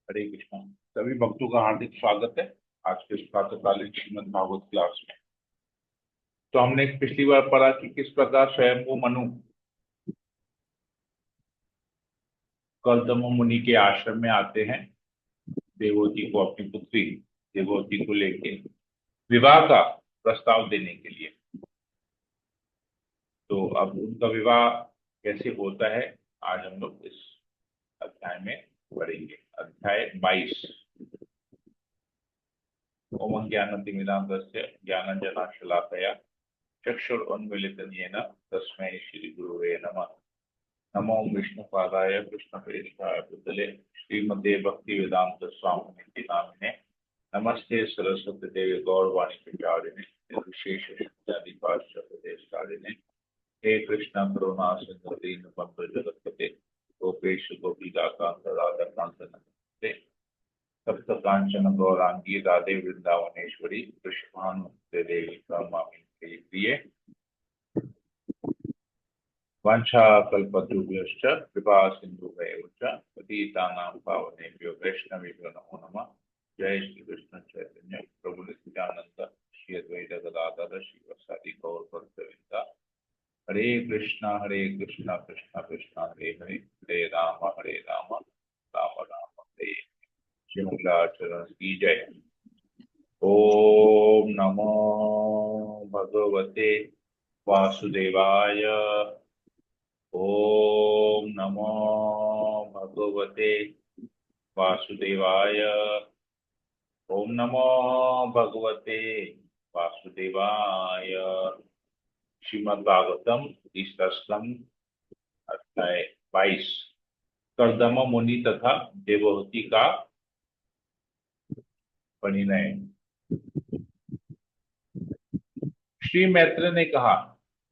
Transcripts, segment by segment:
हरे कृष्णा। सभी भक्तों का हार्दिक स्वागत है आज के इस प्रातःकालीन श्रीमद् भागवत क्लास में। तो हमने पिछली बार पढ़ा कि किस प्रकार स्वयंभू मनु गौतम मुनि के आश्रम में आते हैं देवहूति को, अपनी पुत्री देवहूति को लेके विवाह का प्रस्ताव देने के लिए। तो अब उनका विवाह कैसे होता है आज हम लोग इस अध्याय में पढ़ेंगे। अध्याय 22। ओम ज्ञानतिमिरान्धस्य ज्ञानञ्जनशलाकया चक्षुरुन्मीलितं येन तस्मै श्रीगुरवे नमः। नमो विष्णुपादाय कृष्णप्रेष्ठाय भूतले श्रीमते भक्तिवेदांत स्वामिनिति नामिने नमस्ते सरस्वती देवी गौरवाणी प्रचारिणे निर्विशेष शून्यादिपाश्चात्यदेशकारिणे हे कृष्ण करुणा सिंधु दीनबंधु जगत्पते गोपेश गोपीकांत राधाकांत नमस्ते। सप्त कांचन गौरांगी राधे वृंदावनेश्वरी कृष्णानुते देवी प्रणमामि प्रिय। वाञ्छाकल्पतरुभ्यश्च कृपा सिन्धुभ्यैव च पतितानां पावनेभ्यो वैष्णवेभ्यो नमो नमः। जय श्री कृष्ण चैतन्य प्रभु नित्यानंद श्री अद्वैत गदाधर श्रीवासादि गौर भक्तवृंद। हरे कृष्णा कृष्णा कृष्णा हरे हरे हरे राम राम राम हरे। श्री मंगलाचरण की जय। ओम नमो भगवते वासुदेवाय। ओम नमो भगवते वासुदेवाय। ओम नमो भगवते वासुदेवाय। श्रीमद् भागवतम तीसरा स्कंद अध्याय 22। कर्दम मुनि तथा देवहूति का परिणय। श्री मैत्र ने कहा,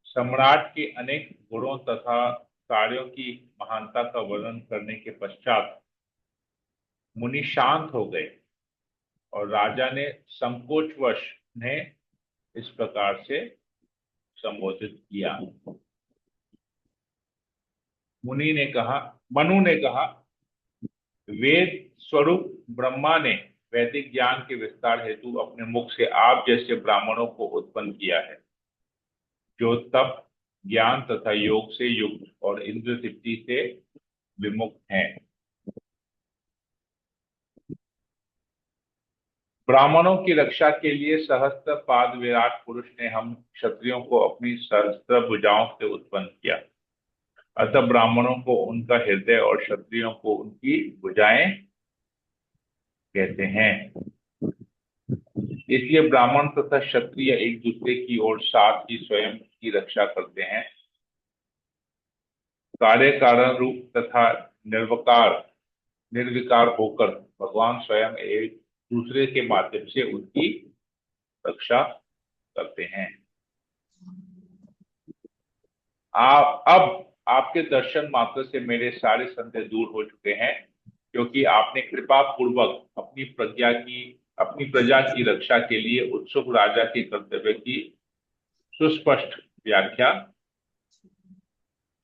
सम्राट के अनेक गुणों तथा कार्यों की महानता का वर्णन करने के पश्चात मुनि शांत हो गए और राजा ने संकोचवश उन्हें इस प्रकार से संबोधित किया। मनु ने कहा, वेद स्वरूप ब्रह्मा ने वैदिक ज्ञान के विस्तार हेतु अपने मुख से आप जैसे ब्राह्मणों को उत्पन्न किया है, जो तप ज्ञान तथा योग से युक्त और इंद्र तृप्ति से विमुक्त हैं। ब्राह्मणों की रक्षा के लिए सहस्त्र पाद विराट पुरुष ने हम क्षत्रियों को अपनी सहस्त्र भुजाओं से उत्पन्न किया। अतः ब्राह्मणों को उनका हृदय और क्षत्रियों को उनकी भुजाएं कहते हैं। इसलिए ब्राह्मण तथा क्षत्रिय एक दूसरे की ओर साथ ही स्वयं की रक्षा करते हैं। कार्य कारण रूप तथा निर्विकार होकर भगवान स्वयं एक दूसरे के माध्यम से उनकी रक्षा करते हैं। अब आपके दर्शन मात्र से मेरे सारे संदेह दूर हो चुके हैं, क्योंकि आपने कृपा पूर्वक अपनी प्रजा की रक्षा के लिए उत्सुक राजा के कर्तव्य की सुस्पष्ट व्याख्या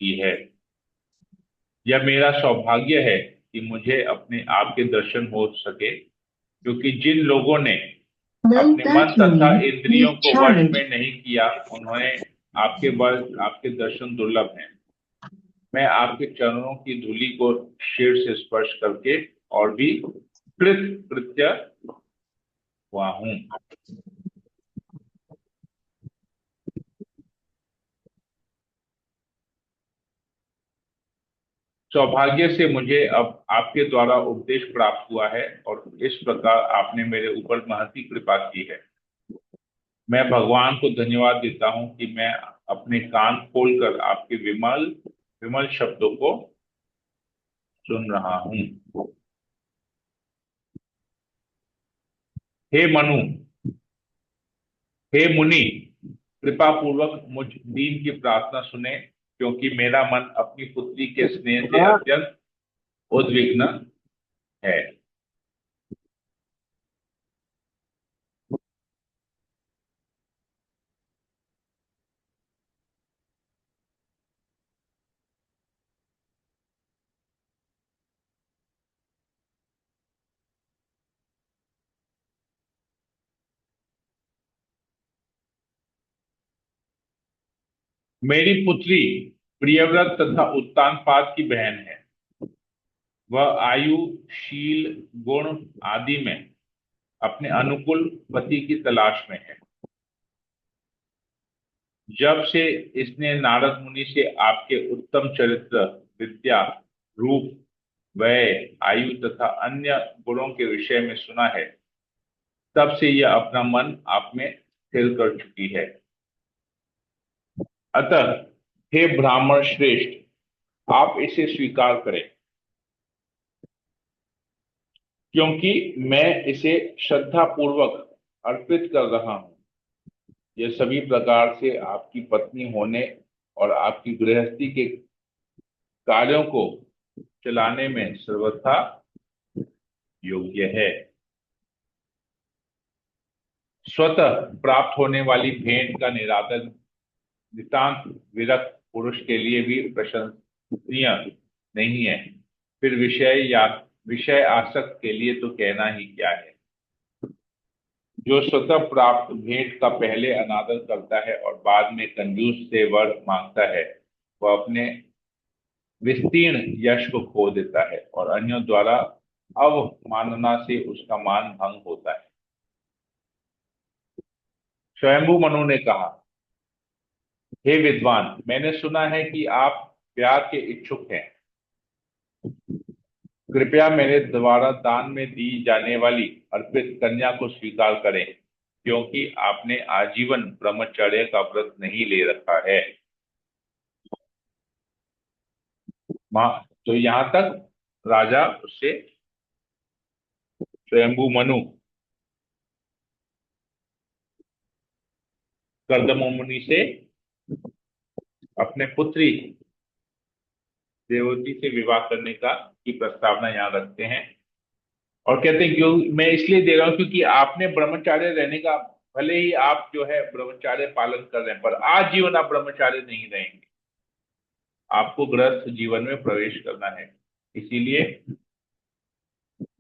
की है। यह मेरा सौभाग्य है कि मुझे अपने आपके दर्शन हो सके, क्योंकि जिन लोगों ने अपने मन तथा इंद्रियों को वश में नहीं किया, उन्होंने आपके दर्शन दुर्लभ हैं। मैं आपके चरणों की धूलि को शीर से स्पर्श करके और भी कृत्य हुआ हूं। सौभाग्य से मुझे अब आपके द्वारा उपदेश प्राप्त हुआ है और इस प्रकार आपने मेरे ऊपर महती कृपा की है। मैं भगवान को धन्यवाद देता हूं कि मैं अपने कान खोलकर आपके विमल विमल शब्दों को सुन रहा हूं। हे मनु हे मुनि, कृपा पूर्वक मुझ दीन की प्रार्थना सुने, क्योंकि मेरा मन अपनी पुत्री के स्नेह से अत्यंत उद्विग्न है। मेरी पुत्री प्रियव्रत तथा उत्तानपाद की बहन है। वह आयु, शील, गुण आदि में अपने अनुकूल पति की तलाश में है। जब से इसने नारद मुनि से आपके उत्तम चरित्र, विद्या, रूप, व्यय, आयु तथा अन्य गुणों के विषय में सुना है, तब से यह अपना मन आप में स्थिर कर चुकी है। अतः हे ब्राह्मण श्रेष्ठ, आप इसे स्वीकार करें, क्योंकि मैं इसे श्रद्धा पूर्वक अर्पित कर रहा हूं। यह सभी प्रकार से आपकी पत्नी होने और आपकी गृहस्थी के कार्यों को चलाने में सर्वथा योग्य है। स्वतः प्राप्त होने वाली भेंट का निरादर नितांत विरक्त पुरुष के लिए भी प्रशंसनीय नहीं है, फिर विषय आसक्त के लिए तो कहना ही क्या है। जो स्वतः प्राप्त भेंट का पहले अनादर करता है और बाद में कंजूस से वर मांगता है, वह अपने विस्तीर्ण यश को खो देता है और अन्यों द्वारा अवमानना से उसका मान भंग होता है। स्वयंभू मनु ने कहा, हे विद्वान, मैंने सुना है कि आप ब्याह के इच्छुक हैं। कृपया मेरे द्वारा दान में दी जाने वाली अर्पित कन्या को स्वीकार करें, क्योंकि आपने आजीवन ब्रह्मचर्य का व्रत नहीं ले रखा है। तो यहां तक राजा उससे, स्वयंभू मनु कर्दम मुनि से अपने पुत्री देवती से विवाह करने का की प्रस्तावना यहाँ रखते हैं और कहते हैं क्यों मैं इसलिए दे रहा हूं, क्योंकि आपने ब्रह्मचार्य रहने का, भले ही आप जो है ब्रह्मचार्य पालन कर रहे हैं, पर आजीवन आप ब्रह्मचार्य नहीं रहेंगे। आपको गृहस्थ जीवन में प्रवेश करना है। इसीलिए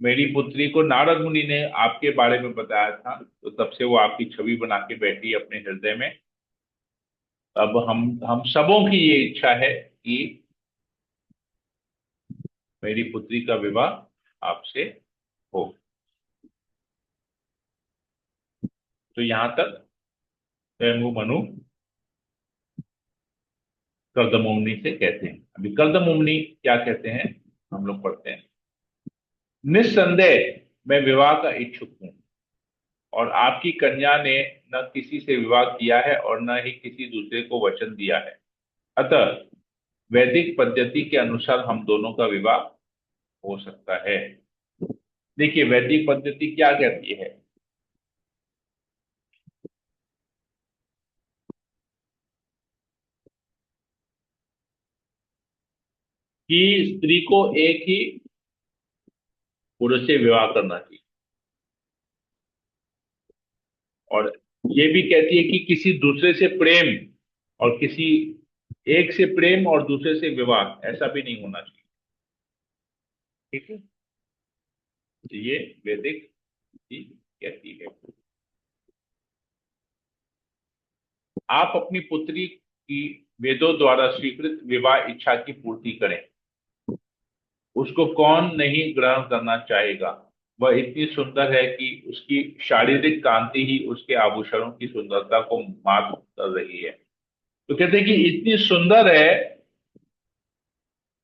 मेरी पुत्री को नारद मुनि ने आपके बारे में बताया था, तो तब से वो आपकी छवि बना के बैठी अपने हृदय में। अब हम सबों की ये इच्छा है कि मेरी पुत्री का विवाह आपसे हो। तो यहां तक स्वयं मनु कर्दमोमनी से कहते हैं। अभी कर्दमोमनी क्या कहते हैं हम लोग पढ़ते हैं। निस्संदेह मैं विवाह का इच्छुक हूं और आपकी कन्या ने न किसी से विवाह किया है और न ही किसी दूसरे को वचन दिया है। अतः वैदिक पद्धति के अनुसार हम दोनों का विवाह हो सकता है। देखिए वैदिक पद्धति क्या कहती है कि स्त्री को एक ही पुरुष से विवाह करना चाहिए, और ये भी कहती है कि किसी दूसरे से प्रेम और किसी एक से प्रेम और दूसरे से विवाह ऐसा भी नहीं होना चाहिए। ठीक है, तो ये वैदिक चीज कहती है। आप अपनी पुत्री की वेदों द्वारा स्वीकृत विवाह इच्छा की पूर्ति करें। उसको कौन नहीं ग्रहण करना चाहेगा। वह इतनी सुंदर है कि उसकी शारीरिक कांति ही उसके आभूषणों की सुंदरता को मात कर रही है। तो कहते हैं कि इतनी सुंदर है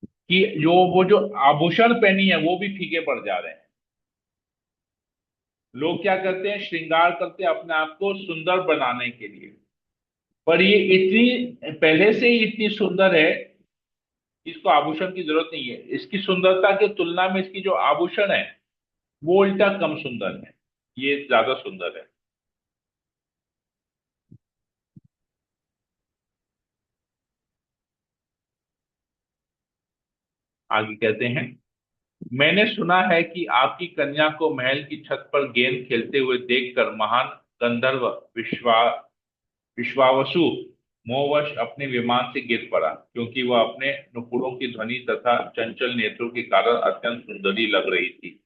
कि जो वो जो आभूषण पहनी है वो भी फीके पड़ जा रहे हैं। लोग क्या करते हैं, श्रृंगार करते हैं अपने आप को सुंदर बनाने के लिए, पर ये इतनी पहले से ही इतनी सुंदर है, इसको आभूषण की जरूरत नहीं है। इसकी सुंदरता की तुलना में इसकी जो आभूषण है वो उल्टा कम सुंदर है, ये ज्यादा सुंदर है। आगे कहते हैं, मैंने सुना है कि आपकी कन्या को महल की छत पर गेंद खेलते हुए देखकर महान गंधर्व विश्वावसु मोहवश अपने विमान से गिर पड़ा, क्योंकि वह अपने नुपुरों की ध्वनि तथा चंचल नेत्रों के कारण अत्यंत सुंदरी लग रही थी।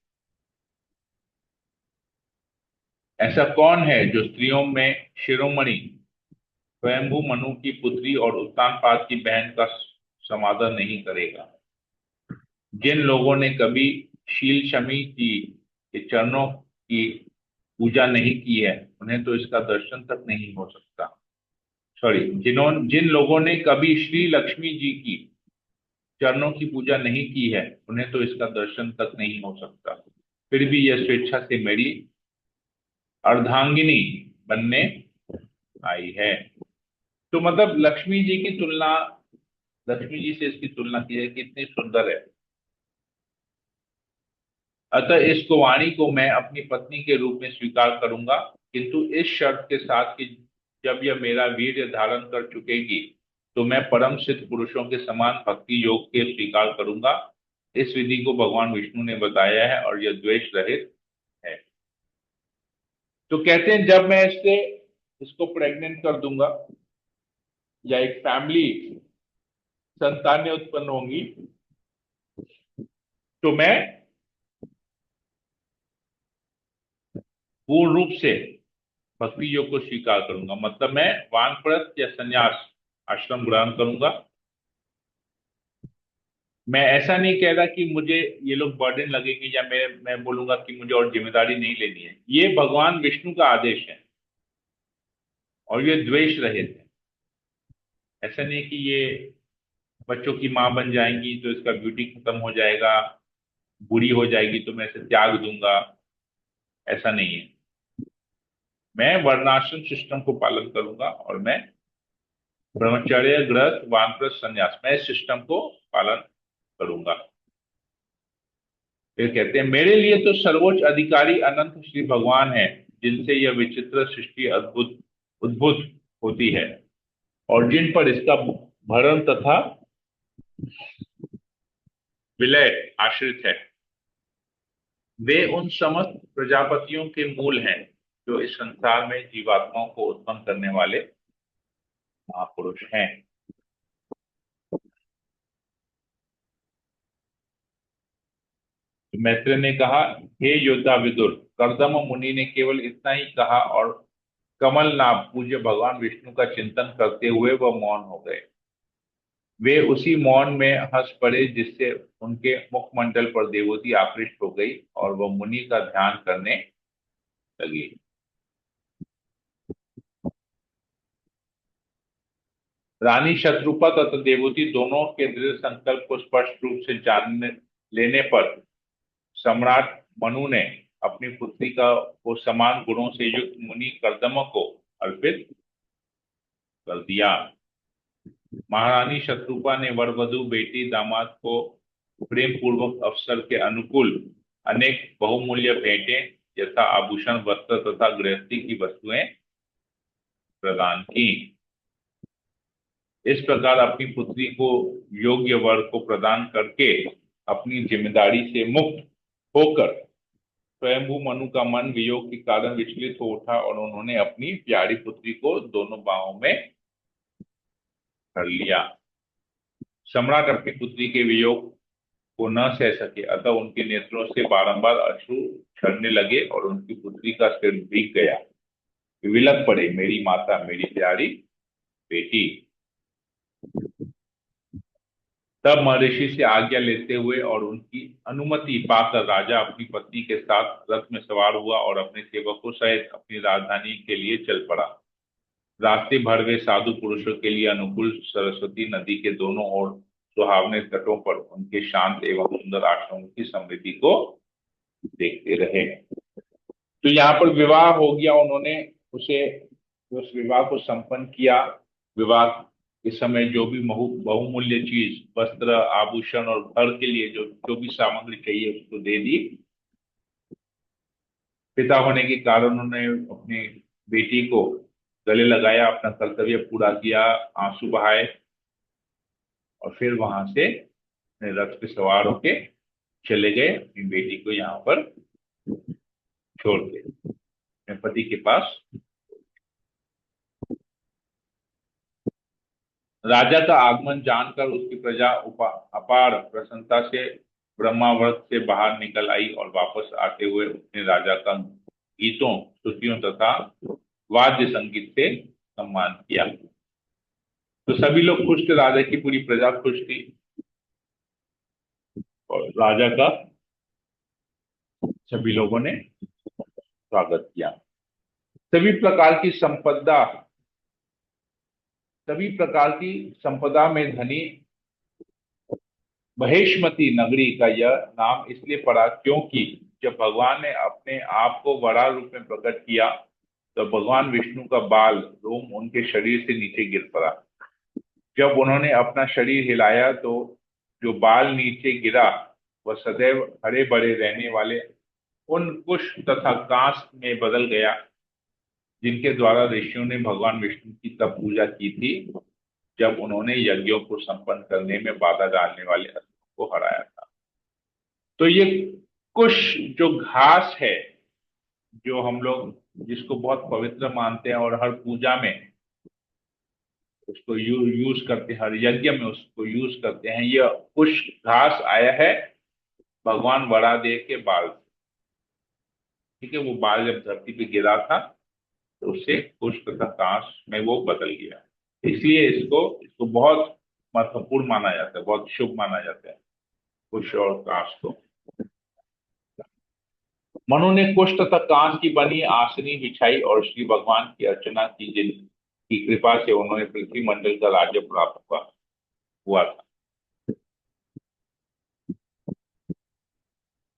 ऐसा कौन है जो स्त्रियों में शिरोमणि स्वयंभू मनु की पुत्री और उत्तानपाद की बहन का समादर नहीं करेगा। जिन लोगों ने कभी शील शमी जी के चरणों की पूजा नहीं की है, उन्हें तो इसका दर्शन तक नहीं हो सकता। सॉरी, जिन लोगों ने कभी श्री लक्ष्मी जी की चरणों की पूजा नहीं की है, उन्हें तो इसका दर्शन तक नहीं हो सकता। फिर भी यह स्वेच्छा से मेरी अर्धांगिनी बनने आई है। तो मतलब लक्ष्मी जी की तुलना, लक्ष्मी जी से इसकी तुलना की है, कितनी सुंदर है। अतः इस कुंवारी को मैं अपनी पत्नी के रूप में स्वीकार करूंगा, किंतु इस शर्त के साथ कि जब यह मेरा वीर्य धारण कर चुकेगी, तो मैं परम सिद्ध पुरुषों के समान भक्ति योग के स्वीकार करूंगा। इस विधि को भगवान विष्णु ने बताया है और यह द्वेष रहित है। तो कहते हैं जब मैं इसको प्रेग्नेंट कर दूंगा, या एक फैमिली संतानें उत्पन्न होंगी, तो मैं पूर्ण रूप से भक्ति योग को स्वीकार करूंगा। मतलब मैं वानप्रस्थ या संन्यास आश्रम ग्रहण करूंगा। मैं ऐसा नहीं कह रहा कि मुझे ये लोग बर्डन लगेंगे, या मैं बोलूंगा कि मुझे और जिम्मेदारी नहीं लेनी है। ये भगवान विष्णु का आदेश है और ये द्वेष रहित है। ऐसा नहीं कि ये बच्चों की माँ बन जाएंगी तो इसका ब्यूटी खत्म हो जाएगा, बुरी हो जाएगी तो मैं इसे त्याग दूंगा, ऐसा नहीं है। मैं वर्णाश्रम सिस्टम को पालन करूंगा और मैं ब्रह्मचर्य गृहस्थ वानप्रस्थ संन्यास, मैं इस सिस्टम को पालन करूंगा। फिर कहते हैं मेरे लिए तो सर्वोच्च अधिकारी अनंत श्री भगवान है, जिनसे यह विचित्र सृष्टि अद्भुत उद्भुत होती है और जिन पर इसका भरण तथा विलय आश्रित है। वे उन समस्त प्रजापतियों के मूल हैं जो इस संसार में जीवात्माओं को उत्पन्न करने वाले महापुरुष हैं। मैत्रेय ने कहा, हे योद्धा विदुर, कर्दम मुनि ने केवल इतना ही कहा और कमल नाभ पूज्य भगवान विष्णु का चिंतन करते हुए वह मौन हो गए। वे उसी मौन में हंस पड़े जिससे उनके मुखमंडल पर देवती आकृष्ट हो गई और वह मुनि का ध्यान करने लगी। रानी शत्रुपा तथा देवती दोनों के दृढ़ संकल्प को स्पष्ट रूप से जान लेने पर सम्राट मनु ने अपनी पुत्री का को समान गुणों से युक्त मुनि कर्दम को अर्पित कर दिया। महारानी शत्रुपा ने वर वधु बेटी दामाद को प्रेम पूर्वक अवसर के अनुकूल अनेक बहुमूल्य भेंटें यथा आभूषण, वस्त्र तथा गृहस्थी की वस्तुएं प्रदान की। इस प्रकार अपनी पुत्री को योग्य वर को प्रदान करके अपनी जिम्मेदारी से मुक्त होकर स्वयंभू मनु का मन वियोग के कारण विचलित हो उठा और उन्होंने अपनी प्यारी पुत्री को दोनों बाहों में कर लिया। सम्राट अपनी पुत्री के वियोग को न सह सके, अतः उनके नेत्रों से बारंबार अश्रु झरने लगे और उनकी पुत्री का सिर भीग गया। विलख पड़े, मेरी माता, मेरी प्यारी बेटी। तब महर्षि से आज्ञा लेते हुए और उनकी अनुमति पाकर राजा अपनी पत्नी के साथ रथ में सवार हुआ और अपने सेवकों सहित अपनी राजधानी के लिए चल पड़ा। रास्ते भर वे साधु पुरुषों के लिए अनुकूल सरस्वती नदी के दोनों ओर सुहावने तटों पर उनके शांत एवं सुंदर आश्रमों की समृद्धि को देखते रहे। तो यहाँ पर विवाह हो गया, उन्होंने उस विवाह को संपन्न किया। विवाह के समय जो भी बहुमूल्य चीज, वस्त्र, आभूषण और घर के लिए जो जो भी सामग्री चाहिए उसको दे दी। पिता होने के कारण उन्होंने अपनी बेटी को गले लगाया, अपना कर्तव्य पूरा किया, आंसू बहाए और फिर वहां से रथ पे सवार होके चले गए अपनी बेटी को यहाँ पर छोड़ के अपने पति के पास। राजा का आगमन जानकर उसकी प्रजा अपार प्रसन्नता से ब्रह्मावर्त से बाहर निकल आई और वापस आते हुए उसने राजा का गीतों, स्तुतियों तथा वाद्य संगीत से सम्मान किया। तो सभी लोग खुश थे, राजा की पूरी प्रजा खुश थी और राजा का सभी लोगों ने स्वागत किया। सभी प्रकार की संपदा सभी प्रकार की संपदा में धनी महेशमती नगरी का यह नाम इसलिए पड़ा क्योंकि जब भगवान ने अपने आप को वराह रूप में प्रकट किया तो भगवान विष्णु का बाल रोम उनके शरीर से नीचे गिर पड़ा। जब उन्होंने अपना शरीर हिलाया तो जो बाल नीचे गिरा वह सदैव हरे भरे रहने वाले उन कुश तथा कांस में बदल गया जिनके द्वारा ऋषियों ने भगवान विष्णु की तब पूजा की थी जब उन्होंने यज्ञों को संपन्न करने में बाधा डालने वाले असुरों को हराया था। तो ये कुश जो घास है, जो हम लोग जिसको बहुत पवित्र मानते हैं और हर पूजा में उसको यूज करते हैं, हर यज्ञ में उसको यूज करते हैं, यह कुश घास आया है भगवान वरादेव के बाल से। ठीक है, वो बाल जब धरती पे गिरा था तो उससे कुश तथा कांस में वो बदल गया। इसलिए इसको इसको बहुत महत्वपूर्ण माना जाता है, बहुत शुभ माना जाता है कुश और कांस को। मनु ने कुश तथा कांस की बनी आसनी बिछाई और श्री भगवान की अर्चना की, जिनकी कृपा से उन्होंने पृथ्वी मंडल का राज्य प्राप्त हुआ था।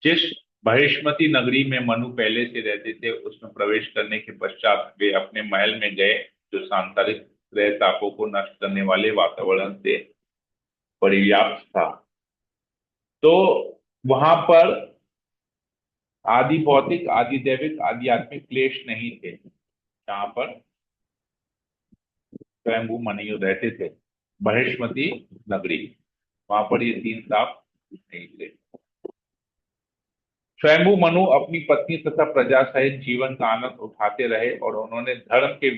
जिस महिष्मती नगरी में मनु पहले से रहते थे उसमें प्रवेश करने के पश्चात वे अपने महल में गए जो सांसारिक त्रय तापों को नष्ट करने वाले वातावरण से परिव्याप्त था। तो वहां पर आदि भौतिक, आदि दैविक, आध्यात्मिक क्लेश नहीं थे। जहां पर स्वयंभू मनु रहते थे, महिष्मती नगरी, वहां पर ये तीन ताप नहीं थे। स्वयंभू मनु अपनी पत्नी तथा प्रजा सहित जीवन का आनंद उठाते रहे और उन्होंने धर्म के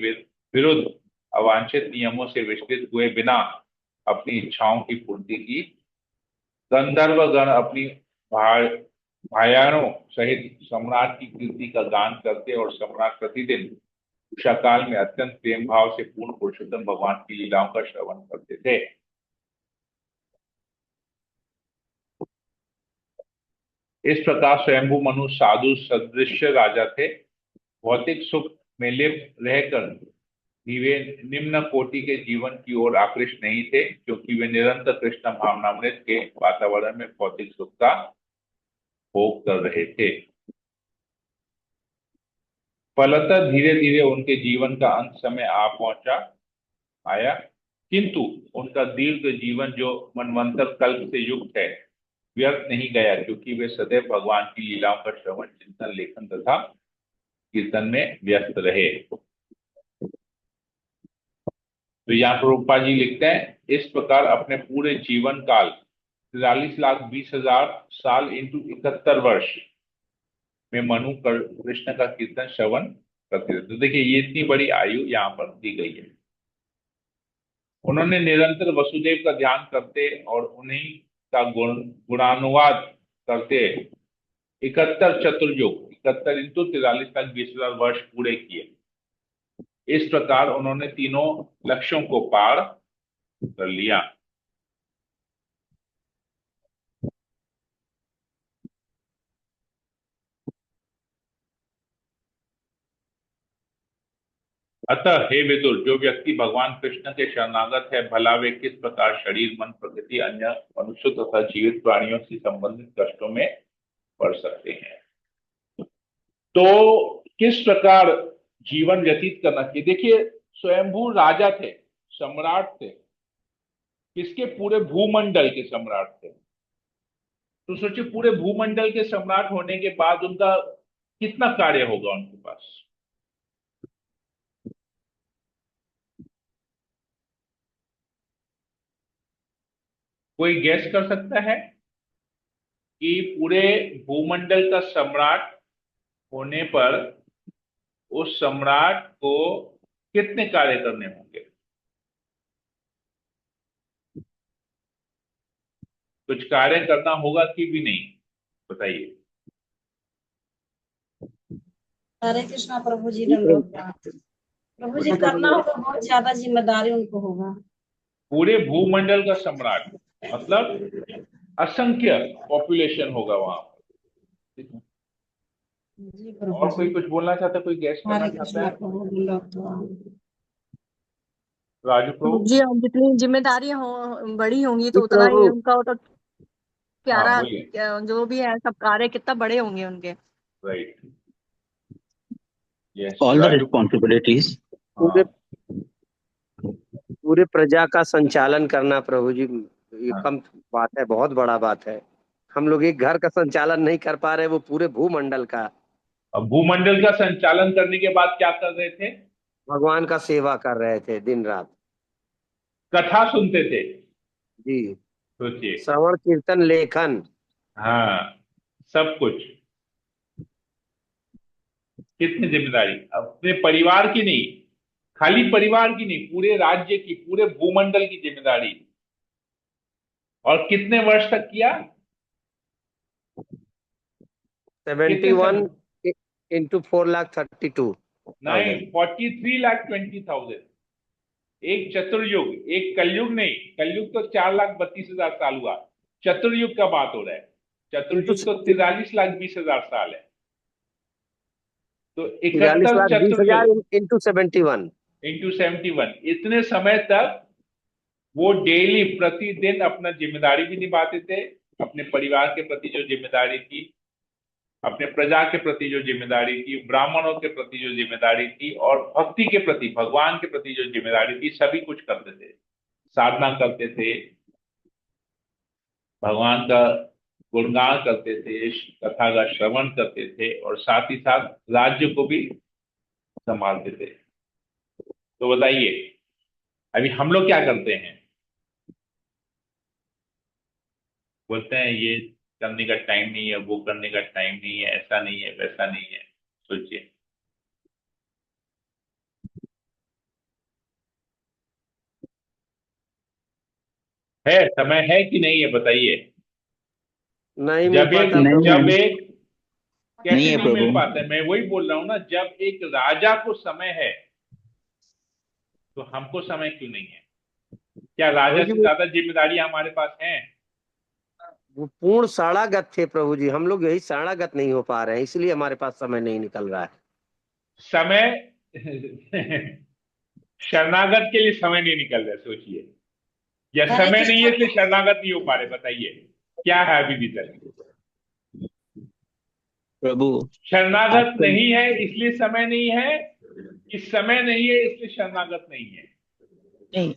विरुद्ध अवांछित नियमों से विचलित हुए बिना अपनी इच्छाओं की पूर्ति की। गंधर्व गण अपनी भायाणों सहित सम्राट की कीर्ति का गान करते और सम्राट प्रतिदिन उषा काल में अत्यंत प्रेम भाव से पूर्ण पुरुषोत्तम भगवान की लीलाओं का श्रवण करते थे। इस प्रकार स्वयंभू मनु साधु सदृश राजा थे। भौतिक सुख में लिप्त रहकर भी वे निम्न कोटि के जीवन की ओर आकृष्ट नहीं थे क्योंकि वे निरंतर कृष्ण भावनामृत के वातावरण में भौतिक सुख का भोग कर रहे थे। फलतः धीरे धीरे उनके जीवन का अंत समय आ पहुंचा आया, किंतु उनका दीर्घ जीवन जो मनवंतर कल्प से युक्त है व्यर्थ नहीं गया क्योंकि वे सदैव भगवान की लीलाओं का श्रवण, चिंतन, लेखन तथा कीर्तन में व्यस्त रहे। तो यहाँ पर रूपा जी लिखते हैं, इस प्रकार अपने पूरे जीवन काल 43,20,000 साल इंटू 71 वर्ष में मनु कृष्ण का कीर्तन श्रवण करते थे। तो देखिए ये इतनी बड़ी आयु यहाँ पर दी गई है। उन्होंने निरंतर वसुदेव का ध्यान करते और उन्हीं का गुणानुवाद करते 71 चतुर्युग, 71 इंटू 43,20,000 वर्ष पूरे किए। इस प्रकार उन्होंने तीनों लक्ष्यों को पार कर लिया। अतः हे विदुर, जो व्यक्ति भगवान कृष्ण के शरणागत है, भला वे किस प्रकार शरीर, मन, प्रकृति, अन्य मनुष्यों तथा जीवित प्राणियों से संबंधित कष्टों में पड़ सकते हैं। तो किस प्रकार जीवन व्यतीत करना चाहिए। देखिए स्वयंभू राजा थे, सम्राट थे, किसके, पूरे भूमंडल के सम्राट थे। तो सोचिए पूरे भूमंडल के सम्राट होने के बाद उनका कितना कार्य होगा उनके पास। कोई गैस कर सकता है कि पूरे भूमंडल का सम्राट होने पर उस सम्राट को कितने कार्य करने होंगे। कुछ कार्य करना होगा कि भी नहीं, बताइए। हरे कृष्णा प्रभु जी, दंडोत प्रणाम। प्रभु जी करना होगा, बहुत ज्यादा जिम्मेदारी उनको होगा। पूरे भूमंडल का सम्राट, मतलब असंख्य पॉपुलेशन होगा वहां पर। ठीक है? जी प्रभु और जी। कोई कुछ बोलना चाहता है, कोई गैस करना हरे चाहता कृष्णा है? प्रभु बोलो तो। राजू प्रभु। जी, और जितनी जिम्मेदारियां हो बड़ी होंगी जी तो उतना ही प्रभु। उनका तो हाँ प्यारा बोलिए। जो भी है सब कार्य कितना बड़े होंगे उनके। Right. Yes all the Raju. Responsibilities. हाँ पूरे पूरे प्रजा का संचालन करना प्रभु जी, ये हाँ। कम बात है, बहुत बड़ा बात है। हम लोग एक घर का संचालन नहीं कर पा रहे, वो पूरे भूमंडल का। अब भूमंडल का संचालन करने के बाद क्या कर रहे थे? भगवान का सेवा कर रहे थे दिन रात। कथा सुनते थे। जी। सोचिए। श्रवण कीर्तन लेखन। हाँ, सब कुछ। कितनी जिम्मेदारी अपने परिवार की नहीं, खाली परिवार की नहीं, पूरे राज्य की, पूरे भूमंडल की जिम्मेदारी। और कितने वर्ष तक किया? कितने 71 समय? इंटू 4,32,000। नहीं, 43,20,000। एक चतुर्युग, एक कलयुग नहीं। कलयुग तो 4,32,000 साल हुआ। चतुर्युग का बात हो रहा है। इंटू चतुर्युग तो 43,20,000 साल है। तो 71 43,20,000 चतुर्युग इंटू 71। इंटू 71, इतने समय तक वो डेली, प्रतिदिन अपना जिम्मेदारी भी निभाते थे। अपने परिवार के प्रति जो जिम्मेदारी थी, अपने प्रजा के प्रति जो जिम्मेदारी थी, ब्राह्मणों के प्रति जो जिम्मेदारी थी, और भक्ति के प्रति, भगवान के प्रति जो जिम्मेदारी थी, सभी कुछ करते थे। साधना करते थे, भगवान का गुणगान करते थे, कथा का श्रवण करते थे, और साथ ही साथ राज्य को भी संभालते थे। तो बताइए, अभी हम लोग क्या करते हैं? बोलते हैं ये करने का टाइम नहीं है, वो करने का टाइम नहीं है, ऐसा नहीं है, वैसा नहीं है। सोचिए। है समय है कि नहीं है, बताइए। नहीं मिल जब एक पाता नहीं प्रभु। जब है। एक नहीं कैसे है नहीं मिल प्रभु। पाता है? मैं वही बोल रहा हूं ना, जब एक राजा को समय है तो हमको समय क्यों नहीं है? क्या प्रभु राजा जी से ज्यादा जिम्मेदारी हमारे पास है? वो पूर्ण शरणागत थे प्रभु जी, हम लोग यही शरणागत नहीं हो पा रहे हैं, इसलिए हमारे पास समय नहीं निकल रहा है। समय शरणागत के लिए समय नहीं निकल रहा है, सोचिए। या हरे समय नहीं है कृष्णा इसलिए शरणागत नहीं हो पा रहे? बताइए, क्या है अभी भी तक? प्रभु शरणागत आजकल नहीं है इसलिए समय नहीं है, कि समय नहीं है इसलिए शरणागत नहीं है? नहीं।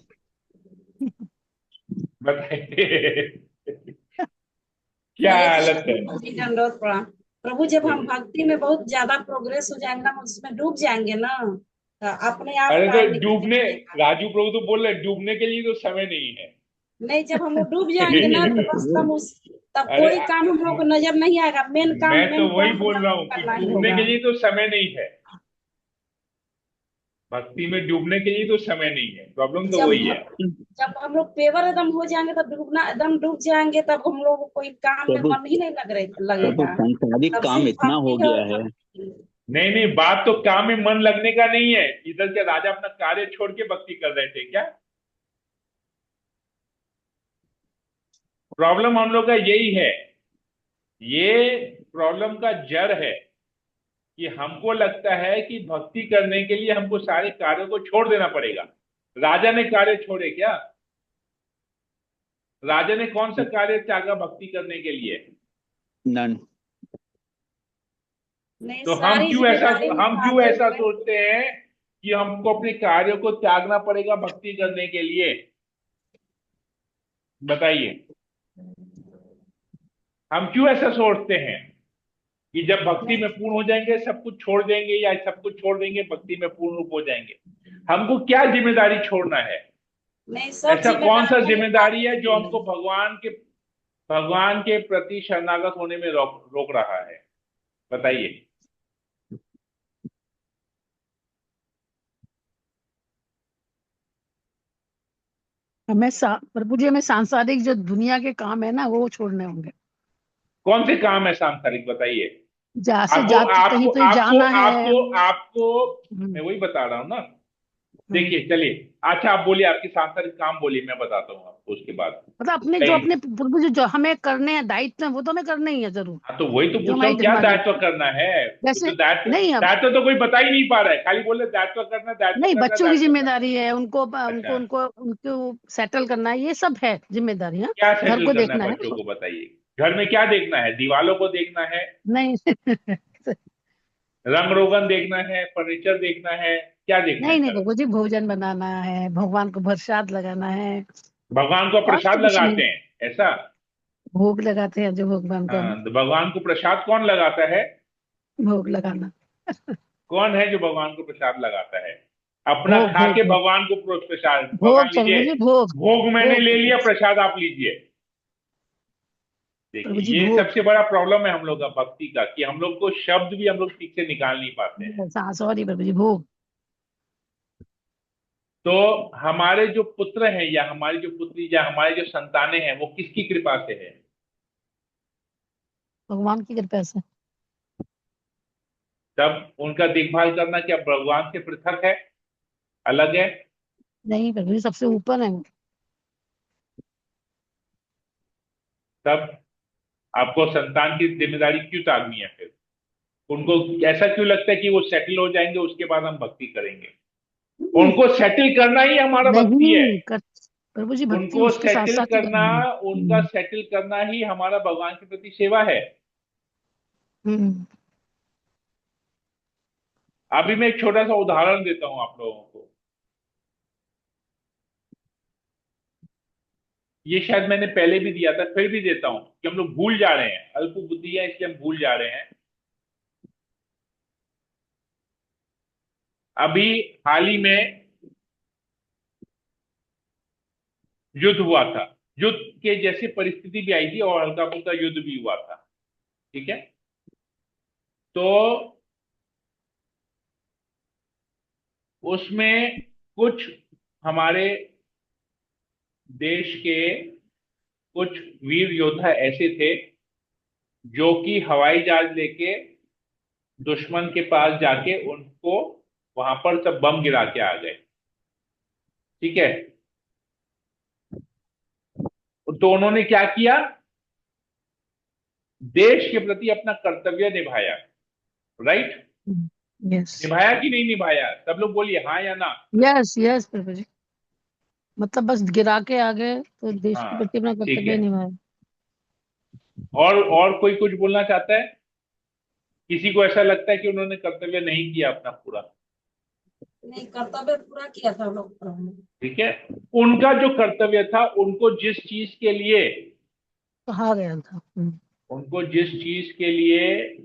बताइए। क्या हरे कृष्ण हालत है? प्रभु जी दंडोत प्रणाम। प्रभु जब हम बोलिए। भक्ति में बहुत ज्यादा प्रोग्रेस हो जाएंगे ना, हम उसमें डूब जाएंगे ना, तो अपने आप अरे तो टाइम निकल डूबने, जाएगा। राजू प्रभु तो बोल रहे हैं, डूबने के लिए तो समय नहीं है। नहीं, जब हम लोग डूब जाएंगे ना तो बस तब उस तब अरे कोई काम हम लोग को नजर नहीं आएगा। मेन काम, मैं तो मेन वही काम बोल हम रहा लोग हूं को कि करना ही डूबने होगा। के लिए तो समय नहीं है। भक्ति में डूबने के लिए तो समय नहीं है, प्रॉब्लम तो जब वही है। जब हम लोग पेवर एकदम हो जाएंगे, तब डूबना एकदम डूब जाएंगे, तब हम लोग को कोई काम में प्रभु मन ही नहीं प्रभु लगेगा। सांसारिक तब काम सिर्फ इतना हो भक्ति और गया है। भक्ति। नहीं नहीं, बात तो काम में मन लगने का नहीं है। इधर के राजा अपना कार्य छोड़ के भक्ति कर रहे थे क्या? प्रॉब्लम हम लोग का यही है। ये प्रॉब्लम का जड़ है कि हमको लगता है कि भक्ति करने के लिए हमको सारे कार्यों को छोड़ देना पड़ेगा। राजा ने कार्य छोड़े क्या? राजा ने कौन सा कार्य त्यागा भक्ति करने के लिए? नन। नहीं, तो सारी जिम्मेदारी हम क्यों निभाते ऐसा हुए। सोचते हैं कि हमको अपने कार्यों को त्यागना पड़ेगा भक्ति करने के लिए? बताइए, हम क्यों ऐसा सोचते हैं कि जब भक्ति नहीं में पूर्ण हो जाएंगे सब कुछ छोड़ देंगे, या सब कुछ छोड़ देंगे भक्ति में पूर्ण रूप हो जाएंगे? हमको क्या जिम्मेदारी छोड़ना है? नहीं, सब ऐसा कौन सा जिम्मेदारियां जिम्मेदारी निभाते है जो हुए। हमको भगवान के प्रति शरणागत होने में रोक रहा है? बताइए। प्रभु जी हमें सांसारिक जो दुनिया के काम है ना वो छोड़ने होंगे। कौन से काम है सांसारिक, बताइए। जैसे आपको जात आपको कहीं तो आपको जाना है। आपको आपको मैं हम्म, वही बता रहा हूं ना। देखिए चलिए, अच्छा आप बोलिए, आपकी सांसारिक काम बोलिए, मैं बताता हूँ आपको उसके बाद। मतलब अपने जो अपने प्रभु जी जो हमें करने हैं दायित्व हैं, वो तो हमें करने ही है जरूर, हाँ तो वही तो जो पूछ रहा हमारी हूँ, क्या जिम्मेदारी दायित्व करना है? जैसे तो दायित्व, नहीं अब दायित्व तो कोई बता ही नहीं पा रहा है, खाली बोले दायित्व करना, दायित्व नहीं, करना, बच्चों की दायित्व करना। जिम्मेदारी है, उनको उनको अच्छा, उनको उनको सेटल करना है, ये सब है जिम्मेदारी। हाँ, क्या घर सेटल को करना है देखना है। बच्चों को बताइए? घर में क्या देखना है? दीवालों को देखना है, नहीं रंग रोगन देखना है, फर्नीचर देखना है, क्या देखना है नहीं नहीं घर में? बाबू जी, भोजन बनाना है, भगवान को प्रसाद लगाना है, भगवान को और तो प्रसाद कुछ नहीं। लगाते हैं ऐसा? भोग लगाते हैं जो भगवान को हम हाँ, तो भगवान को प्रसाद कौन लगाता है? भोग लगाना। कौन है जो भगवान को प्रसाद लगाता है? अपना भोग खा भोग के भोग भगवान को प्रसाद, भोग भगवान लीजिए, प्रभु जी, भोग भोग मैंने भोग ले लिया, प्रभु प्रसाद आप लीजिए। देखिए, जी, ये भोग। सबसे बड़ा प्रॉब्लम है हम लोग का भक्ति का, कि हम लोग को शब्द भी हम लोग ठीक से निकाल नहीं पाते हैं। हाँ सॉरी प्रभु जी, भोग। तो हमारे जो पुत्र हैं, या हमारी जो पुत्री, या हमारे जो संतानें हैं, वो किसकी कृपा से है? भगवान की कृपा से। तब उनका देखभाल करना क्या भगवान से पृथक है, अलग है? नहीं प्रभु जी, सबसे ऊपर है वो। तब आपको संतान की जिम्मेदारी क्यों ताकनी है फिर? उनको ऐसा क्यों लगता है कि वो सेटल हो जाएंगे उसके बाद हम भक्ति करेंगे? नहीं उनको सेटल करना ही हमारा भक्ति है। नहीं कर प्रभु जी, भक्ति उनको उसके साथ सेटल साथ ही करना, करनी है। उनका सेटल करना ही हमारा भगवान के प्रति सेवा है। हम्म। अभी मैं एक छोटा सा उदाहरण देता हूं आप लोगों को। ये शायद मैंने पहले भी दिया था, फिर भी देता हूं, कि हम लोग भूल जा रहे हैं, अल्प बुद्धि है इसलिए हम भूल जा रहे हैं। अभी हाल ही में युद्ध हुआ था, युद्ध के जैसी परिस्थिति भी आई थी, और हल्का फुल्का युद्ध भी हुआ था, ठीक है? तो उसमें कुछ हमारे देश के कुछ वीर योद्धा ऐसे थे, जो कि हवाई जहाज लेके दुश्मन के पास जाके उनको वहां पर सब बम गिरा के आ गए, ठीक है? तो उन्होंने क्या किया? देश के प्रति अपना कर्तव्य निभाया, राइट? यस निभाया कि नहीं निभाया? सब लोग बोलिए हाँ या ना। यस यस प्रभु जी, मतलब बस गिरा के आ गए तो देश के हाँ, प्रति अपना ठीक कर्तव्य है। निभाया। और कोई कुछ बोलना चाहता है? किसी को ऐसा लगता है कि उन्होंने कर्तव्य नहीं किया अपना पूरा? नहीं, कर्तव्य पूरा किया था हम लोग प्रभु ने। ठीक है। उनका जो कर्तव्य था, उनको जिस चीज के लिए, कहा गया था। उनको जिस चीज के लिए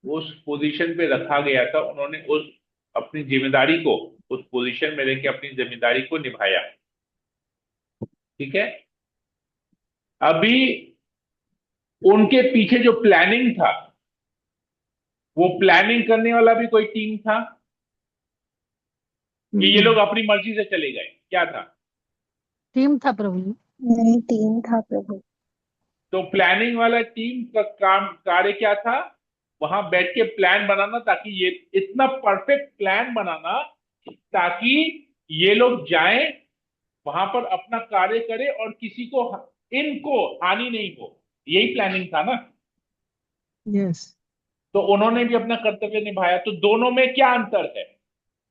उस पोजीशन पे रखा गया था, उन्होंने उस अपनी जिम्मेदारी को, उस पोजीशन में रहकर अपनी जिम्मेदारी को निभाया, ठीक है? अभी उनके पीछे जो प्लानिंग था, वो प्लानिंग करने वाला भी कोई टीम था, कि ये लोग अपनी मर्जी से चले गए? क्या था? टीम था प्रभु जी। नहीं, टीम था प्रभु। तो प्लानिंग वाला टीम का काम, कार्य क्या था? वहां बैठ के प्लान बनाना, ताकि ये इतना परफेक्ट प्लान बनाना, ताकि ये लोग जाएं, वहां पर अपना कार्य करें, और किसी को, इनको हानि नहीं हो। यही प्लानिंग था ना? यस। तो उन्होंने भी अपना कर्तव्य निभाया। तो दोनों में क्या अंतर है?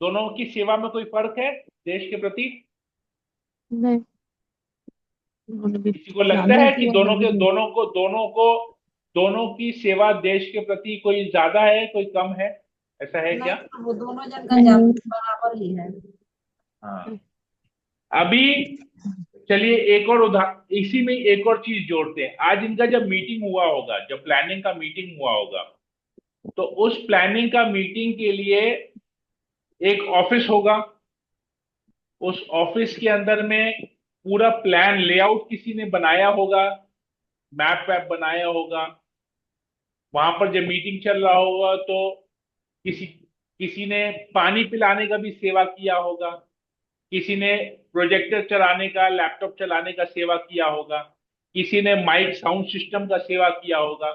दोनों की सेवा में कोई फर्क है देश के प्रति? नहीं, उन्होंने भी किसी को लगता प्लानिंग है कि किया दोनों प्रभु के, जी। दोनों की सेवा देश के प्रति कोई ज्यादा है, कोई कम है? ऐसा है क्या? नहीं प्रभु, दोनों जन का नहीं, बराबर ही है। हाँ। अभी चलिए एक और उदाहरण, इसी में एक और चीज जोड़ते हैं। आज इनका जब मीटिंग हुआ होगा, जब प्लानिंग का मीटिंग हुआ होगा, तो उस प्लानिंग का मीटिंग के लिए एक ऑफिस होगा। उस ऑफिस के अंदर में पूरा प्लान, लेआउट किसी ने बनाया होगा, मैप वैप बनाया होगा। वहां पर जब मीटिंग चल रहा होगा, तो किसी किसी ने पानी पिलाने का भी सेवा किया होगा, किसी ने प्रोजेक्टर चलाने का, लैपटॉप चलाने का सेवा किया होगा, किसी ने माइक साउंड सिस्टम का सेवा किया होगा।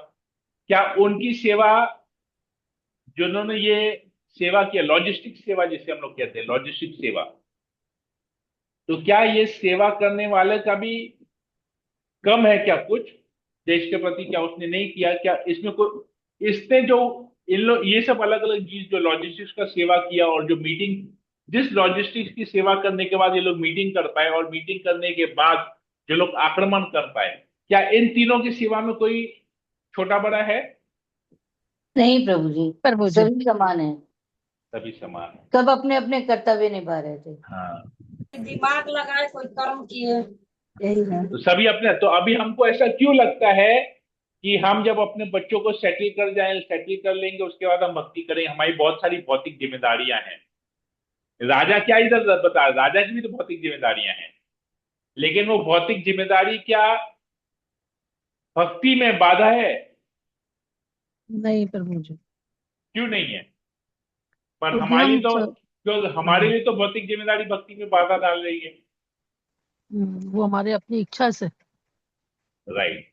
क्या उनकी सेवा, जिन्होंने ये सेवा किया, लॉजिस्टिक सेवा जिसे हम लोग कहते हैं, लॉजिस्टिक सेवा, तो क्या ये सेवा करने वाले का भी कम है क्या कुछ देश के प्रति? क्या उसने नहीं किया? क्या इसमें कोई इसने जो इन लोग ये सब अलग अलग चीज जो लॉजिस्टिक्स का सेवा किया और जो मीटिंग जिस लॉजिस्टिक्स की सेवा करने के बाद ये लोग मीटिंग कर पाए और मीटिंग करने के बाद जो लोग आक्रमण कर पाए, क्या इन तीनों की सेवा में कोई छोटा बड़ा है? नहीं प्रभु जी, प्रभु जी सभी समान है, सभी समान है। सब अपने अपने कर्तव्य निभा रहे थे। हाँ, दिमाग लगाए कोई कर्म किए, यही है। तो सभी अपने। तो अभी हमको ऐसा क्यों लगता है कि हम जब अपने बच्चों को सेटल कर लेंगे उसके बाद हम भक्ति करेंगे? हमारी बहुत सारी भौतिक जिम्मेदारियां हैं। राजा क्या इधर बता, राजा की भी तो भौतिक जिम्मेदारियां हैं, लेकिन वो भौतिक जिम्मेदारी क्या भक्ति में बाधा है? नहीं प्रभु जी, क्यों नहीं है? पर क्योंकि हमारे लिए हम तो क्यों हमारे लिए तो भौतिक जिम्मेदारी भक्ति में बाधा डाल रही है। वो हमारे अपनी इच्छा से। राइट।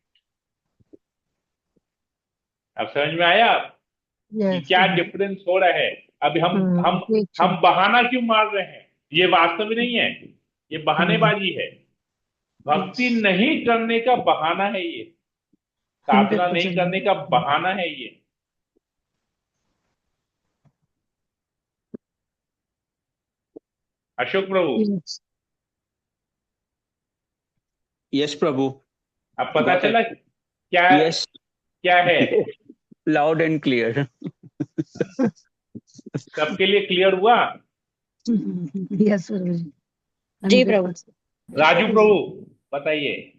अब समझ में आया कि यस क्या डिफरेंस हो रहा है? अभी अपनी इच्छा। हम बहाना क्यों मार रहे हैं? ये वास्तव में नहीं है, ये बहानेबाजी है। भक्ति नहीं करने का बहाना है ये, साधना नहीं करने का बहाना है ये। अशोक प्रभु, यस प्रभु। अब पता चला क्या यस, क्या है? Loud and clear. सबके लिए क्लियर हुआ? यस प्रभु जी। जी प्रभु। राजू प्रभु बताइए।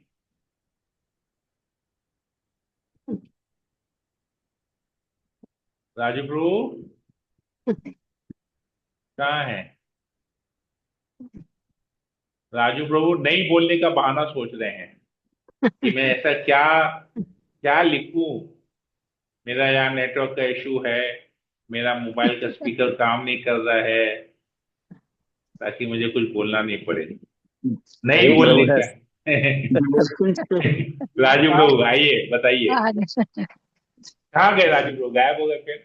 राजू प्रभु कहाँ है? राजू प्रभु नहीं बोलने का बहाना सोच रहे हैं कि मैं ऐसा क्या क्या लिखूं। मेरा यहाँ नेटवर्क का इशू है, मेरा मोबाइल का स्पीकर काम नहीं कर रहा है, ताकि मुझे कुछ बोलना नहीं पड़े। नहीं बोलने का। राजू प्रभु आइए, बताइए। कहाँ गए राजू प्रभु? गायब हो गए फिर?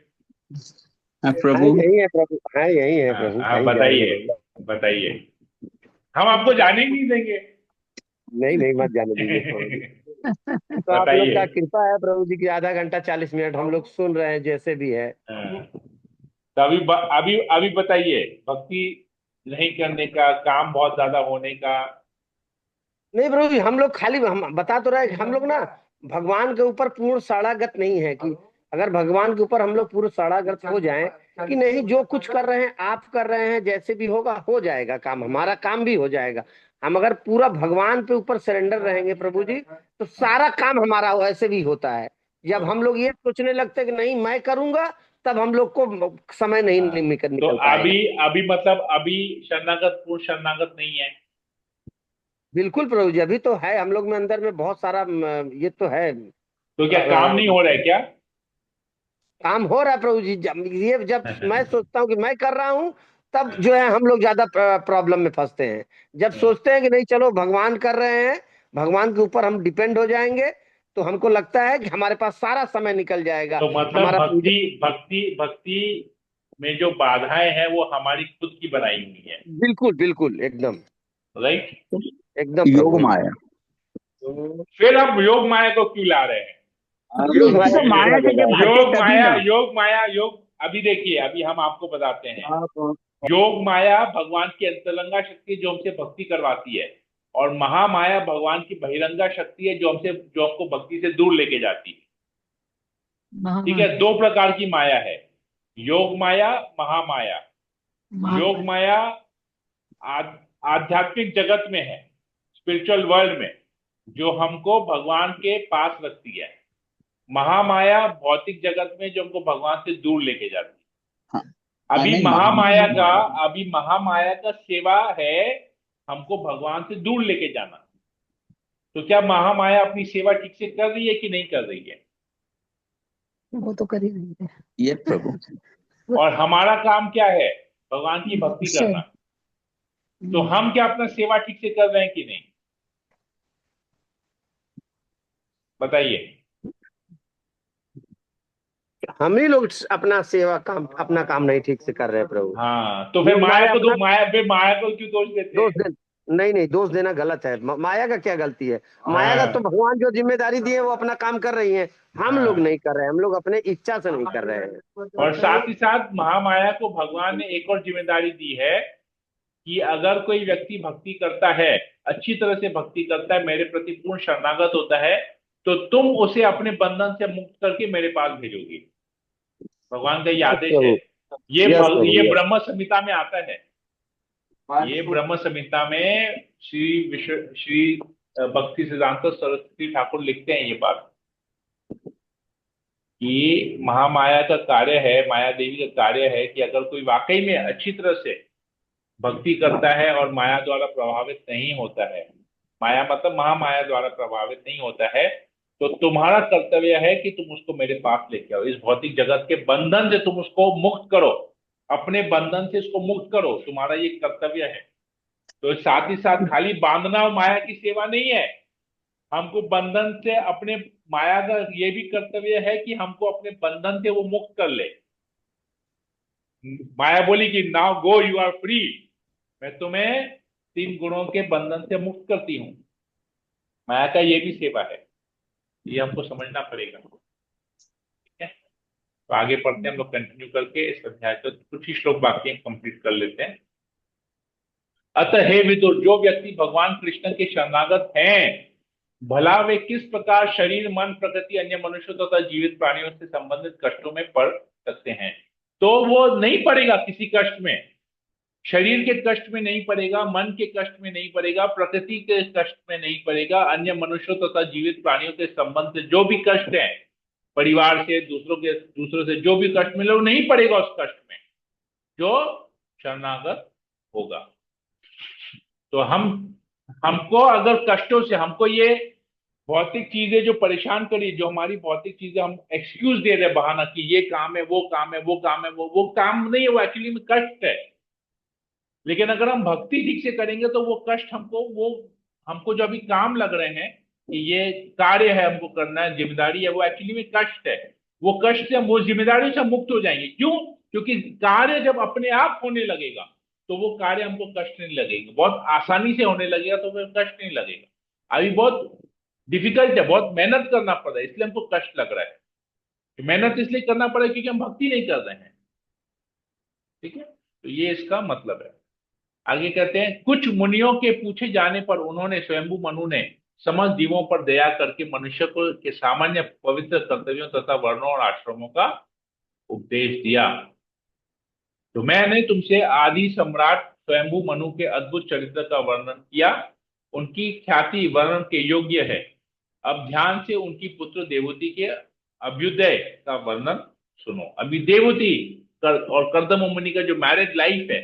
प्रभु यही है प्रभु, हाँ यही है प्रभु। हाँ, कहीं बताइए जाएंगे? बताइए। हम आपको जाने ही नहीं देंगे। नहीं नहीं, मत जाने दीजिए प्रभु जी। तो आप लोग बताइए। का कृपा है प्रभु जी की आधा घंटा 40 मिनट हम लोग सुन रहे हैं जैसे भी है। हाँ, तो अभी अभी बताइए, भक्ति नहीं करने का, काम बहुत ज्यादा होने का। नहीं प्रभु जी, हम लोग खाली हम बता तो रहे हैं कि हम लोग ना भगवान के ऊपर पूर्ण साड़ागत नहीं है। कि अगर भगवान के ऊपर हम लोग पूर्ण साड़ागत हो जाएं कि नहीं, जो कुछ कर रहे हैं आप कर रहे हैं, जैसे भी होगा हो जाएगा काम, हमारा काम भी हो जाएगा। हम अगर पूरा भगवान पे ऊपर सरेंडर रहेंगे प्रभु जी, तो सारा काम हमारा वैसे भी होता है। जब हम लोग ये सोचने लगते हैं कि नहीं मैं करूंगा, तब हम लोग को समय नहीं तो निकल पाएगा। अभी मतलब अभी शरणागत पूर्ण शरणागत नहीं है। बिल्कुल प्रभु जी, अभी तो है हम लोग में अंदर में बहुत सारा ये तो है। तो क्या काम नहीं हो रहा है क्या? काम हो रहा है प्रभु जी। जब मैं सोचता हूँ कि मैं कर रहा हूँ, तब जो है हम लोग ज्यादा प्रॉब्लम में फंसते हैं। जब सोचते हैं कि नहीं चलो भगवान कर रहे हैं, भगवान के ऊपर हम डिपेंड हो जाएंगे, तो हमको लगता है कि हमारे पास सारा समय निकल जाएगा। तो मतलब हमारा भक्ति में जो बाधाएं हैं वो हमारी खुद की बनाई हुई है। बिल्कुल बिल्कुल एकदम राइट। एकदम योग प्रभु। माया। फिर हम योग माया को क्यों ला रहे हैं? योग माया तो माया से जब हटे योग तभी माया ना। योग अभी देखिए, अभी हम आपको बताते हैं। योग माया भगवान की अंतरंगा शक्ति जो हमसे भक्ति करवाती है, और महामाया भगवान की बहिरंगा शक्ति है जो हमको भक्ति से दूर लेके जाती है। ठीक है, दो प्रकार की माया है, योग माया, महामाया। योग माया आध्यात्मिक जगत में है, स्पिरिचुअल वर्ल्ड में, जो हमको भगवान के पास रखती है। महामाया भौतिक जगत में जो हमको भगवान से दूर लेके जाती है। हाँ, अभी महामाया का सेवा है हमको भगवान से दूर लेके जाना। तो क्या महामाया अपनी सेवा ठीक से कर रही है कि नहीं कर रही है? वो तो कर ही नहीं है। ये प्रभु। और हमारा काम क्या है? भगवान की भक्ति करना। तो हम क्या अपना सेवा ठीक से कर रहे हैं कि नहीं? बताइए। हम ही लोग अपना काम नहीं ठीक से कर रहे हैं प्रभु। हाँ, तो फिर माया को क्यों दोष देते हैं? नहीं नहीं, दोष देना गलत है। माया का क्या गलती है? माया का हाँ तो भगवान जो जिम्मेदारी दी है वो अपना काम कर रही है, हम लोग हाँ। नहीं कर रहे हैं, हम लोग अपने इच्छा से नहीं कर रहे हैं। और साथ ही साथ महामाया को भगवान ने एक और जिम्मेदारी दी है कि अगर कोई व्यक्ति भक्ति करता है, अच्छी तरह से भक्ति करता है, मेरे प्रति पूर्ण शरणागत होता है, तो तुम उसे अपने बंधन से मुक्त करके मेरे पास भेजोगी। भगवान का ये यस आदेश है। प्रभु, ये यस प्रभु, ये यस। ब्रह्म संहिता में आता है। ये ब्रह्म संहिता में श्री भक्ति सिद्धांत सरस्वती ठाकुर लिखते हैं ये बात, कि महामाया का कार्य है, माया देवी का कार्य है कि अगर कोई वाकई में अच्छी तरह से भक्ति करता है और माया द्वारा प्रभावित नहीं होता है, माया मतलब महामाया द्वारा प्रभावित नहीं होता है, तो तुम्हारा कर्तव्य है कि तुम उसको मेरे पास लेके आओ, इस भौतिक जगत के बंधन से तुम उसको मुक्त करो, अपने बंधन से इसको मुक्त करो, तुम्हारा ये कर्तव्य है। तो साथ ही साथ खाली बांधना और माया की सेवा नहीं है, हमको बंधन से अपने, माया का ये भी कर्तव्य है कि हमको अपने बंधन से वो मुक्त कर ले। माया बोली कि now go you are free, मैं तुम्हें 3 गुणों के बंधन से मुक्त करती हूँ। माया का ये भी सेवा है, ये हमको समझना पड़ेगा। ठीक है, तो आगे पढ़ते हैं हम लोग, कंटिन्यू करके इस अध्याय को कुछ ही श्लोक बाकी हम कंप्लीट कर लेते हैं। अतः हे विदुर, जो व्यक्ति भगवान कृष्ण के शरणागत हैं, भला वे किस प्रकार शरीर, मन, प्रकृति, अन्य मनुष्यों तथा जीवित प्राणियों से संबंधित कष्टों में पड़ सकते हैं। तो वो नहीं पड़ेगा किसी कष्ट में, शरीर के कष्ट में नहीं पड़ेगा, मन के कष्ट में नहीं पड़ेगा, प्रकृति के कष्ट में नहीं पड़ेगा, अन्य मनुष्यों तथा जीवित प्राणियों के संबंध से जो भी कष्ट है, परिवार से, दूसरों से जो भी कष्ट मिले, वो नहीं पड़ेगा उस कष्ट में, जो शरणागत होगा। तो हमको अगर कष्टों से, हमको ये भौतिक चीजें जो परेशान करी, जो हमारी भौतिक चीजें, हम एक्सक्यूज दे रहे बहाना कि ये काम है, वो काम है, वो काम है, वो काम नहीं है, वो एक्चुअली में कष्ट है। लेकिन अगर हम भक्ति ठीक से करेंगे तो वो कष्ट हमको जो अभी काम लग रहे हैं कि ये कार्य है हमको करना है, जिम्मेदारी है, वो एक्चुअली में कष्ट है। वो कष्ट से हम, वो जिम्मेदारी से हम मुक्त हो जाएंगे। क्यों? क्योंकि कार्य जब अपने आप होने लगेगा तो वो कार्य हमको कष्ट नहीं लगेगा, बहुत आसानी से होने लगेगा तो फिर कष्ट नहीं लगेगा। अभी बहुत डिफिकल्ट है, बहुत मेहनत करना पड़ रहा है, इसलिए हमको कष्ट लग रहा है। मेहनत इसलिए करना पड़ा क्योंकि हम भक्ति नहीं कर रहे हैं। ठीक है, तो ये इसका मतलब है। आगे कहते हैं, कुछ मुनियों के पूछे जाने पर उन्होंने, स्वयंभू मनु ने, समस्त जीवों पर दया करके मनुष्य को के सामान्य पवित्र कर्तव्यों तथा वर्णों और आश्रमों का उपदेश दिया। तो मैंने तुमसे आदि सम्राट स्वयंभू मनु के अद्भुत चरित्र का वर्णन किया, उनकी ख्याति वर्णन के योग्य है। अब ध्यान से उनकी पुत्र देवती के अभ्युदय का वर्णन सुनो। अभी देवती और कर्दम मुनि का जो मैरिज लाइफ है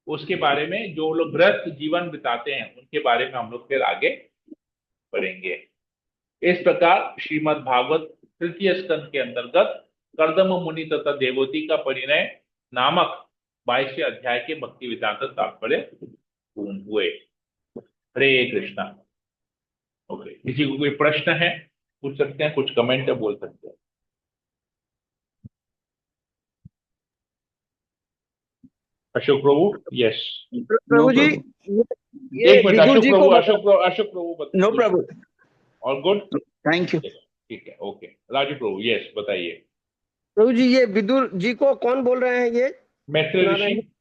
उसके बारे में, जो लोग गृहस्थ जीवन बिताते हैं उनके बारे में हम लोग फिर आगे पढ़ेंगे। इस प्रकार श्रीमद् भागवत तृतीय स्कंद के अंतर्गत कर्दम मुनि तथा देवती का परिणय नामक 22वें अध्याय के भक्ति वेदांत तात्पर्य पूर्ण हुए। हरे कृष्णा। ओके, किसी को कोई प्रश्न है पूछ सकते हैं, कुछ कमेंट है बोल सकते हैं। अशोक प्रभु, यस। प्रभु जी, ये एक मिनट, विदुर जी को अशोक प्रभु बताइए। नो प्रभु, और गुड, थैंक यू। ठीक है, ओके। राजू प्रभु, यस बताइए। प्रभु जी, ये विदुर जी को कौन बोल रहे हैं? ये मैत्री सुना ऋषि। रहे हैं?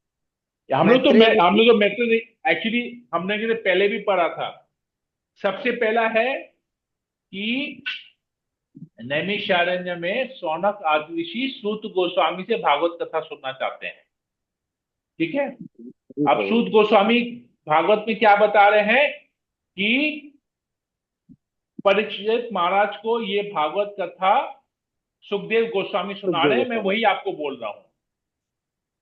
हम लोग तो मैत्री मैत्री, एक्चुअली हमने जो पहले भी पढ़ा था। सबसे पहला है कि नैमिषारण्य में सौनक आदि ऋषि सूत गोस्वामी से भागवत कथा सुनना चाहते हैं। ठीक है, अब सूत गोस्वामी भागवत में क्या बता रहे हैं कि परीक्षित महाराज को ये भागवत कथा सुखदेव गोस्वामी सुना रहे हैं। मैं वही आपको बोल रहा हूं।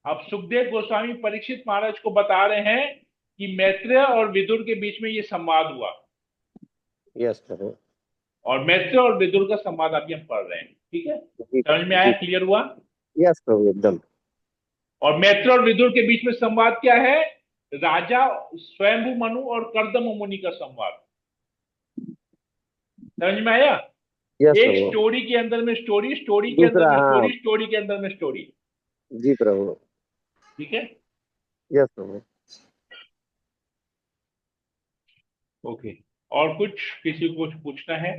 अब सुखदेव गोस्वामी परीक्षित महाराज को बता रहे हैं कि मैत्रेय और विदुर के बीच में ये संवाद हुआ। यस प्रभु। और मैत्रेय और विदुर का संवाद अभी हम पढ़ रहे हैं। ठीक है, समझ में आया? क्लियर हुआ? यस प्रभु, एकदम। और मैत्रेय और विदुर के बीच में संवाद क्या है? राजा स्वयंभू मनु और कर्दम मुनि का संवाद। समझ में आया? एक स्टोरी के अंदर में स्टोरी, स्टोरी के अंदर में स्टोरी, स्टोरी के अंदर में स्टोरी। जी प्रभु। ठीक है, यस प्रभु। ओके, और कुछ किसी को कुछ पूछना है?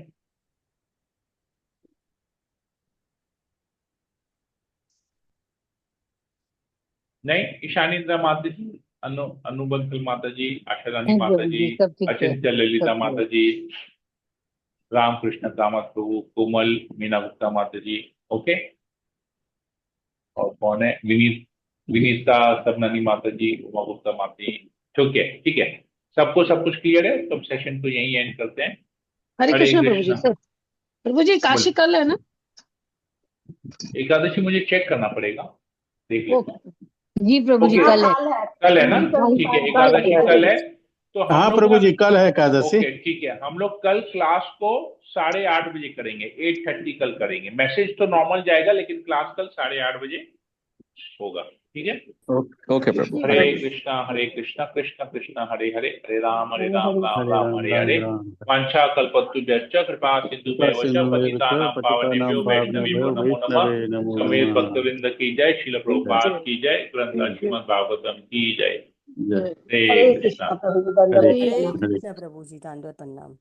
नहीं, ईशानिंद्रा माता जी, अनुबंसल माता जी, आशा रानी नहीं माता प्रभु जी, जी, सब ठीक है, अचिंत्य ललिता सब माता ठीक जी, रामकृष्ण कामत प्रभु, कोमल मीना गुप्ता माता जी। ओके, और कौन है? विनीता सबननी माता जी, उमा गुप्ता माता जी। ठीक है, ठीक है, सबको सब कुछ क्लियर है, तो सेशन को यहीं एंड करते हैं। हरे हरे कृष्णा प्रभु जी। कृष्णा। प्रभु जी काशी बोलिए। कल है ना? एकादशी मुझे चेक करना पड़ेगा, देख लेता हूँ। जी प्रभु जी, ओके, कल है। कल है ना? कल ठीक है, कल एकादशी है। कल है, तो हम हाँ लोग प्रभु ना, जी कल है एकादशी। ओके ठीक है, हम लोग कल क्लास को 8:30 बजे करेंगे, 8:30 कल करेंगे। मैसेज तो नॉर्मल जाएगा, लेकिन क्लास कल 8:30 बजे होगा, ठीक है? ओके प्रभु। हरे कृष्णा कृष्ण कृष्ण हरे हरे, हरे राम राम हरे राम राम हरे राम हरे। राम वांछा कल्पतरुभ्यश्च कृपा सिंधुभ्येव च पतितानां पावनेभ्यो वैष्णवेभ्यो नमो नमः। नमो समेत नमः। भक्तवृंद की जय, श्रील प्रभुपाद की जय, ग्रंथ श्रीमद् भागवतम की जय। जय। हरे कृष्णा। हरे हरे हरे कृष्ण प्रभु जी, दंडवत प्रणाम।